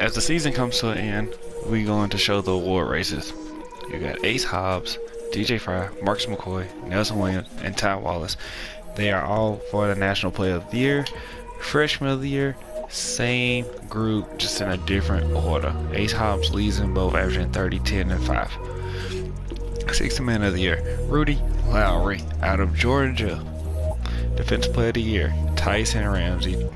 As the season comes to an end, we're going to show the award races. You got Ace Hobbs, DJ Fry, Marcus McCoy, Nelson Williams, and Ty Wallace. They are all for the National Player of the Year, Freshman of the Year, same group, just in a different order. Ace Hobbs leads them both, averaging 30, 10, and 5. Sixth Man of the Year, Rudy Lowry out of Georgia. Defensive Player of the Year, Tyson Ramsey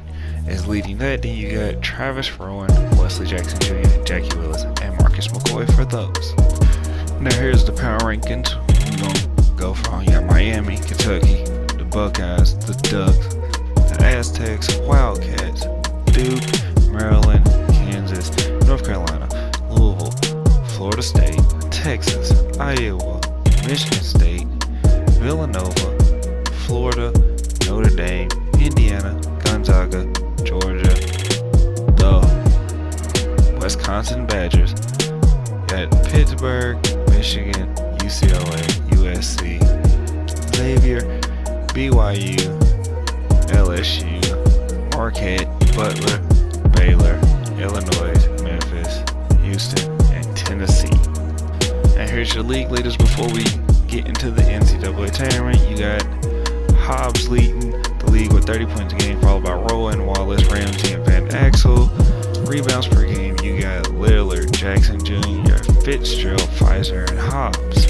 is leading that. Then you got Travis Rowan, Wesley Jackson Jr., Jackie Willis, and Marcus McCoy for those. Now here's the power rankings. We're gonna go from, you got Miami, Kentucky, the Buckeyes, the Ducks, the Aztecs, Wildcats, Duke, Maryland, Kansas, North Carolina, Louisville, Florida State, Texas, Iowa, Michigan State, Villanova, Florida, Notre Dame, Indiana, Gonzaga, Georgia, the Wisconsin Badgers, got Pittsburgh, Michigan, UCLA, USC, Xavier, BYU, LSU, Marquette, Butler, Baylor, Illinois, Memphis, Houston, and Tennessee. And here's your league leaders before we get into the NCAA tournament. You got Hobbs leading the league with 30 points a game, followed by Rowan, Wallace, Ramsey, and Van Axel. Rebounds per game, you got Lillard, Jackson Jr., Fitzgerald, Pfizer, and Hobbs.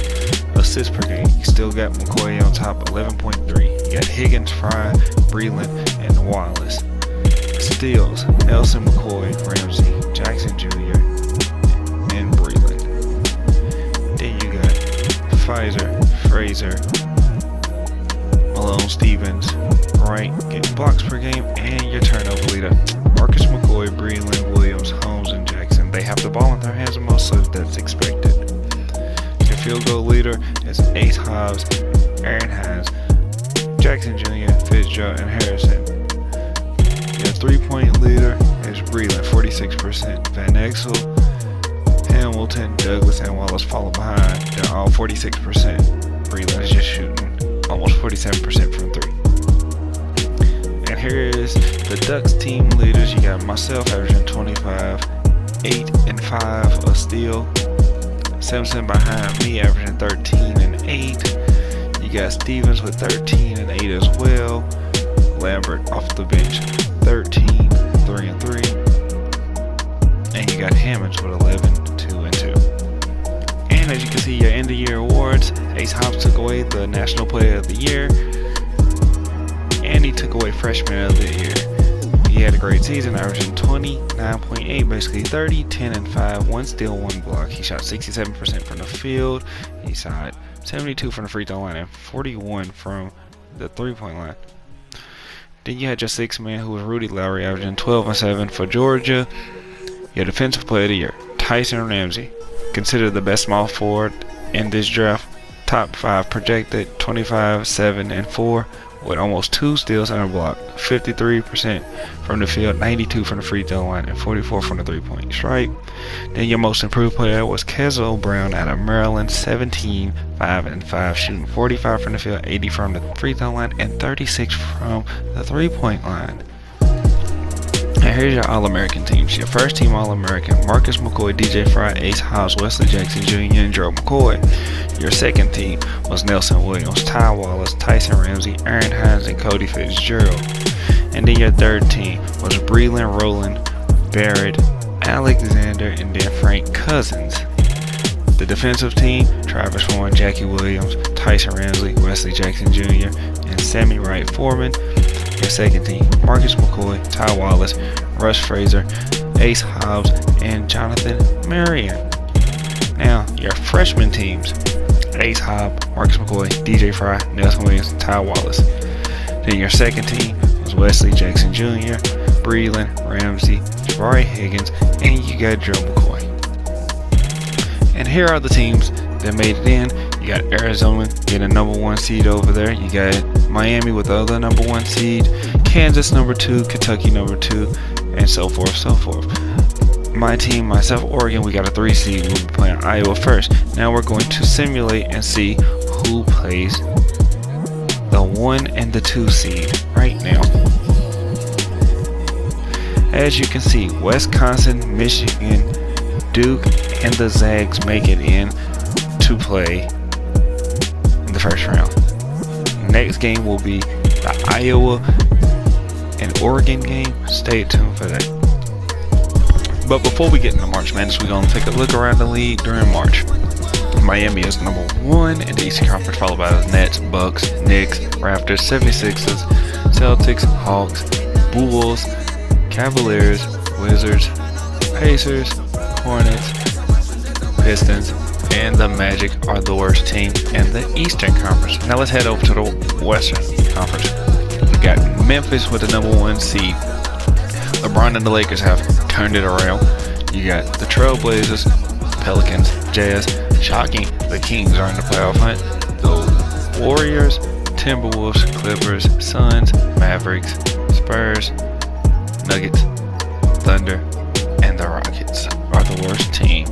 Assists per game, you still got McCoy on top, 11.3. You got Higgins, Fry, Breland, and Wallace. Steals, Nelson, McCoy, Ramsey, Jackson Jr., and Breland. Then you got Pfizer, Fraser, Malone, Stevens, Wright, getting blocks per game, and your turnover leader, Marcus McCoy, Breland, Williams, Holmes, and Jackson. They have the ball in their hands the most, so that's expected. Your field goal leader is Ace Hobbs, Aaron Hines, Jackson Jr., Fitzgerald, and Harrison. Your three-point leader is Breland, 46%. Van Axel, Hamilton, Douglas, and Wallace follow behind. They're all 46%. Breland is just shooting almost 47% from three. And here is the Ducks team leaders. You got myself averaging 25, 8 and 5 a steal. Simpson behind me averaging 13 and 8. You got Stevens with 13 and 8 as well. Lambert off the bench 13, 3 and 3. And you got Hammonds with 11, 2 and 2. And as you can see, your end of year awards, Ace Hobbs took away the National Player of the Year, and he took away Freshman of the Year. He had a great season, averaging 29.8, basically 30, 10, and 5, 1 steal, 1 block. He shot 67% from the field. He shot 72 from the free throw line and 41 from the three-point line. Then you had your sixth man, who was Rudy Lowry, averaging 12 and 7 for Georgia. Your Defensive Player of the Year, Tyson Ramsey, considered the best small forward in this draft. Top 5 projected, 25, 7, and 4, with almost 2 steals and a block. 53% from the field, 92 from the free throw line, and 44 from the three-point stripe. Then your most improved player was Kezel Brown out of Maryland, 17, 5, and 5, shooting 45 from the field, 80 from the free throw line, and 36 from the three-point line. And here's your All-American teams. Your first team All-American, Marcus McCoy, DJ Fry, Ace Hobbs, Wesley Jackson Jr., and Gerald McCoy. Your second team was Nelson Williams, Ty Wallace, Tyson Ramsey, Aaron Hines, and Cody Fitzgerald. And then your third team was Breland, Roland, Barrett, Alexander, and then Frank Cousins. The defensive team, Travis Rowan, Jackie Williams, Tyson Ramsey, Wesley Jackson Jr., and Sammy Wright Foreman. Your second team, Marcus McCoy, Ty Wallace, Russ Fraser, Ace Hobbs, and Jonathan Marion. Now, your freshman teams, Ace Hobbs, Marcus McCoy, DJ Fry, Nelson Williams, Ty Wallace. Then your second team was Wesley Jackson Jr., Breland, Ramsey, Jabari Higgins, and you got Joe McCoy. And here are the teams that made it in. You got Arizona getting a number 1 seed over there. You got Miami with the other number 1 seed, Kansas number 2, Kentucky number 2, and so forth, so forth. My team, myself, Oregon, we got a 3 seed. We'll be playing Iowa first. Now we're going to simulate and see who plays the 1 and the 2 seed right now. As you can see, Wisconsin, Michigan, Duke, and the Zags make it in to play in the first round. Next game will be the Iowa and Oregon game. Stay tuned for that. But before we get into March Madness, we're going to take a look around the league during March. Miami is number 1 in the Eastern Conference, followed by the Nets, Bucks, Knicks, Raptors, 76ers, Celtics, Hawks, Bulls, Cavaliers, Wizards, Pacers, Hornets, Pistons, and the Magic are the worst team in the Eastern Conference. Now let's head over to the Western Conference. We got Memphis with the number 1 seed. LeBron and the Lakers have turned it around. You got the Trailblazers, Pelicans, Jazz. Shocking, the Kings are in the playoff hunt. The Warriors, Timberwolves, Clippers, Suns, Mavericks, Spurs, Nuggets, Thunder, and the Rockets are the worst team.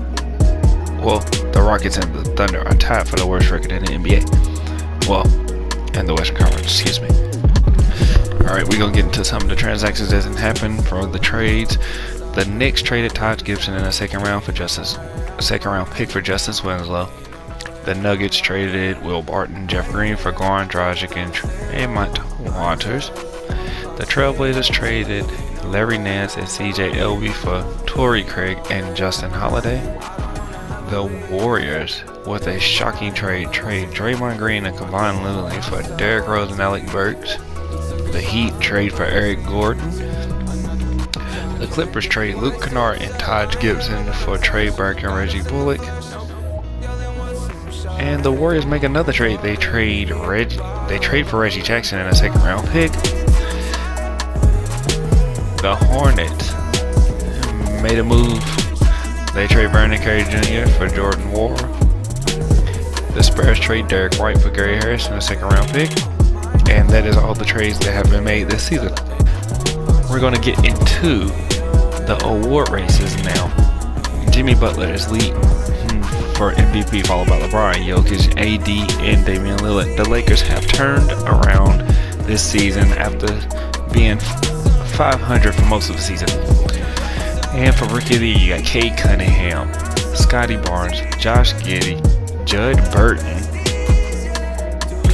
Well, the Rockets and the Thunder are tied for the worst record in the NBA. Well, in the Western Conference, excuse me. Alright, we're going to get into some of the transactions that didn't happen for the trades. The Knicks traded Taj Gibson in a second round pick for Justice Winslow. The Nuggets traded Will Barton, Jeff Green for Goran Dragic and Tremont Waters. The Trailblazers traded Larry Nance and CJ Elby for Torrey Craig and Justin Holiday. The Warriors, with a shocking trade Draymond Green and Kevon Looney for Derrick Rose and Alec Burks. The Heat trade for Eric Gordon. The Clippers trade Luke Kennard and Taj Gibson for Trey Burke and Reggie Bullock. And the Warriors make another trade. They trade for Reggie Jackson in a second round pick. The Hornets made a move. They trade Vernon Carey Jr. for Jordan Wall. The Spurs trade Derek White for Gary Harris in a second round pick. And that is all the trades that have been made this season. We're going to get into the award races now. Jimmy Butler is leading for MVP, followed by LeBron, Jokic, AD, and Damian Lillard. The Lakers have turned around this season after being 500 for most of the season. And for Rookie of the Year, you got Cade Cunningham, Scotty Barnes, Josh Giddey, Judd Burton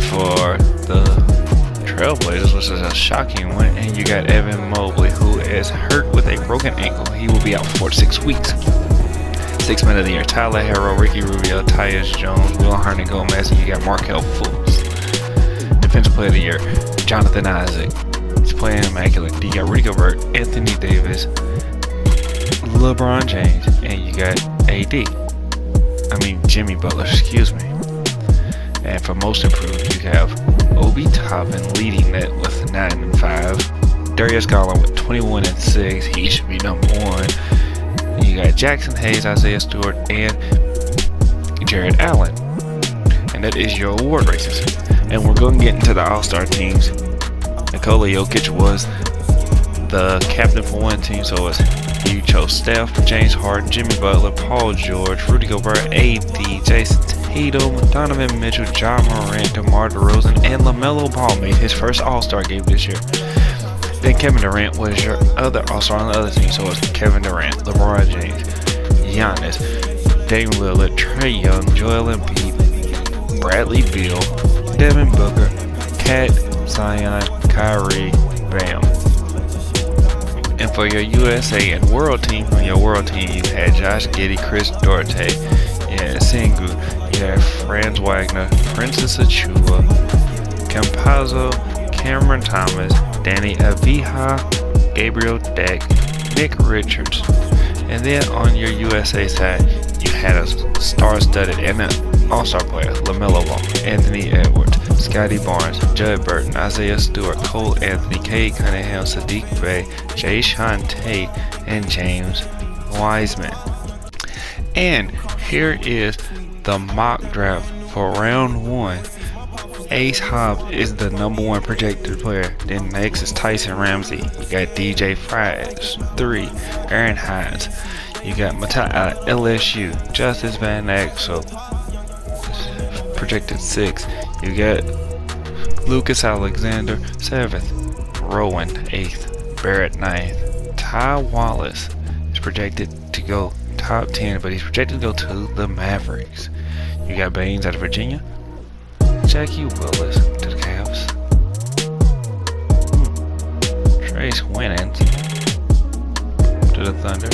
for the Trailblazers, which is a shocking one, and you got Evan Mobley, who is hurt with a broken ankle. He will be out for 6 weeks. Sixth Man of the Year, Tyler Herro, Ricky Rubio, Tyus Jones, Will Hernangomez, and you got Markelle Fultz. Defensive Player of the Year, Jonathan Isaac. He's playing immaculate. You got Rudy Gobert, Anthony Davis, LeBron James, and you got Jimmy Butler, excuse me. And for Most Improved, you have Obi Toppin leading that with 9 and 5. Darius Garland with 21 and 6. He should be number 1. You got Jackson Hayes, Isaiah Stewart, and Jared Allen. And that is your award races. And we're going to get into the All-Star teams. Nikola Jokic was the captain for one team, so you chose Steph, James Harden, Jimmy Butler, Paul George, Rudy Gobert, AD, Jason Tatum, Donovan Mitchell, Ja Morant, DeMar DeRozan, and LaMelo Ball made his first All-Star game this year. Then Kevin Durant was your other All-Star on the other team, so it's Kevin Durant, LeBron James, Giannis, Dame Lillard, Trae Young, Joel Embiid, Bradley Beal, Devin Booker, Kat, Zion, Kyrie, Bam. And for your USA and World Team, on your World Team, you had Josh Giddey, Chris Duarte, Sengun, you had Franz Wagner, Princess Achua, Campazzo, Cameron Thomas, Danny Avila, Gabriel Deck, Nick Richards. And then on your USA side, you had a star-studded and an all-star player, LaMelo Ball, Anthony Edwards, Scotty Barnes, Judd Burton, Isaiah Stewart, Cole Anthony, Cade Cunningham, Sadiq Bey, Jay Sean Tate, and James Wiseman. And here is the mock draft for round 1. Ace Hobbs is the number 1 projected player. Then next is Tyson Ramsey. You got DJ Fries, 3. Aaron Hines. You got LSU. Justice Van Exel, projected 6. You got Lucas Alexander, 7th. Rowan, 8th. Barrett, 9th. Kai Wallace is projected to go top 10, but he's projected to go to the Mavericks. You got Baines out of Virginia. Jackie Willis to the Cavs. Trace Winans to the Thunder.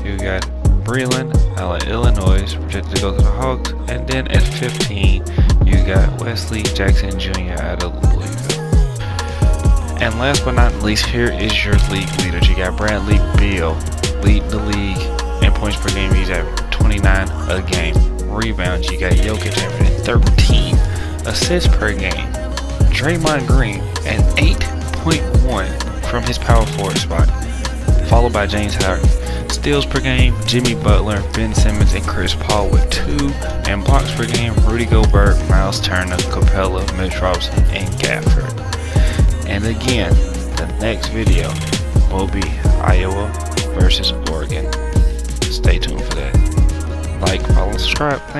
You got Breland out of Illinois, projected to go to the Hawks. And then at 15, you got Wesley Jackson Jr. out of Louisville. And last but not least, here is your league leaders. You got Bradley Beal, lead the league in points per game. He's at 29 a game. Rebounds, you got Jokic averaging 13 assists per game. Draymond Green at 8.1 from his power forward spot, followed by James Harden. Steals per game, Jimmy Butler, Ben Simmons, and Chris Paul with 2. And blocks per game, Rudy Gobert, Miles Turner, Capella, Mitch Robinson, and Gafford. And again, the next video will be Iowa versus Oregon. Stay tuned for that. Like, follow, and subscribe. Thanks.